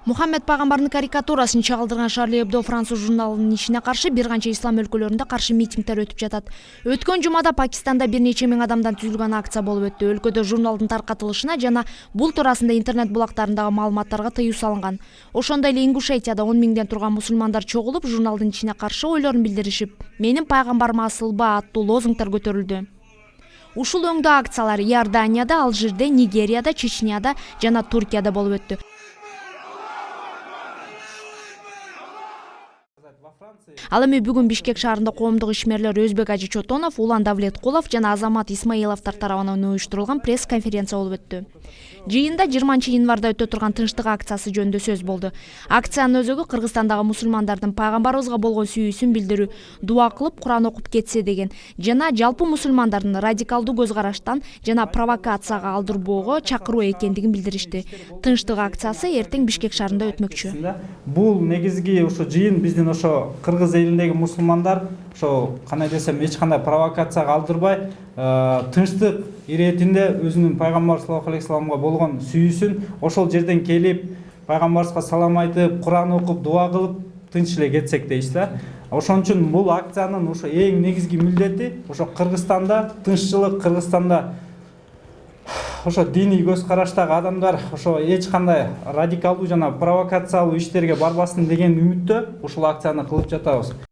Мухаммед пайгамбардын карикатурасын чагылдырган Шарли Эбдо француз журналынын ишине каршы бир канча ислам өлкөлөрүндө каршы митингдер өтүп жатат. Өткөн жумада Пакистанда бир нече миң адамдан түзүлгөн акция болуп өттү. Өлкөдө журналдын таркатылышына жана бул туурасында интернет булактарындагы маалыматтарга тыюу салынган. Ошондой эле Ингушетияда 10 миңден турган мусулмандар чогулуп, журналдын ишине каршы ойлорун билдиришип, "Менин пайгамбарым асылба" аттуу лозунгдар көтөрүлдү. Ушул өңдөө акциялар Иорданияда, Алжирде, Нигерияда, Чечняда жана Туркияда болуп өттү. Ал эми бүгүн Бишкек шаарында коомдук ишмерлер Өзбек Ажы Чотонов, Улан Давлеткулов жана Азамат Исмаиловдор тарабынан уюштурулган пресс-конференция болуп өттү. Жыйында 20 январда өтө турган тынчтык акциясы жөнүндө сөз болду. Акциянын өзөгү Кыргызстандагы мусулмандардын пайгамбарыбызга болгон сүйүүсүн билдирүү, дуа кылып, Куран окуп кетсе деген жана жалпы мусулмандардын радикалдуу көз караштан жана провокацияга алдырбоого чакыруу экендигин билдиришти. Тынчтык акциясы эртең Бишкек шаарында өтмөкчү. Бул негизги ошо жыйын биздин ошо Кыргыз элиндеги мусулмандар ошо кандай десем эч кандай провокацияга алдырбай, тынчтык иретинде өзүнүн пайгамбар саллаллаху алейхи вассаламга болгон сүйүүсүн ошол жерден келип, пайгамбарыбызга салам айтып, Куран окуп, дуа кылып, тынч эле кетсек дейбиз да. Ошон үчүн бул акциянын ошо эң негизги милдети ошо Кыргызстанда тынччылык, Кыргызстанда ошо диний көз караштагы адамдар ошо эч кандай радикалдуу жана провокациялуу иштерге барбасын деген үмүттө ушул акцияны кылып жатабыз.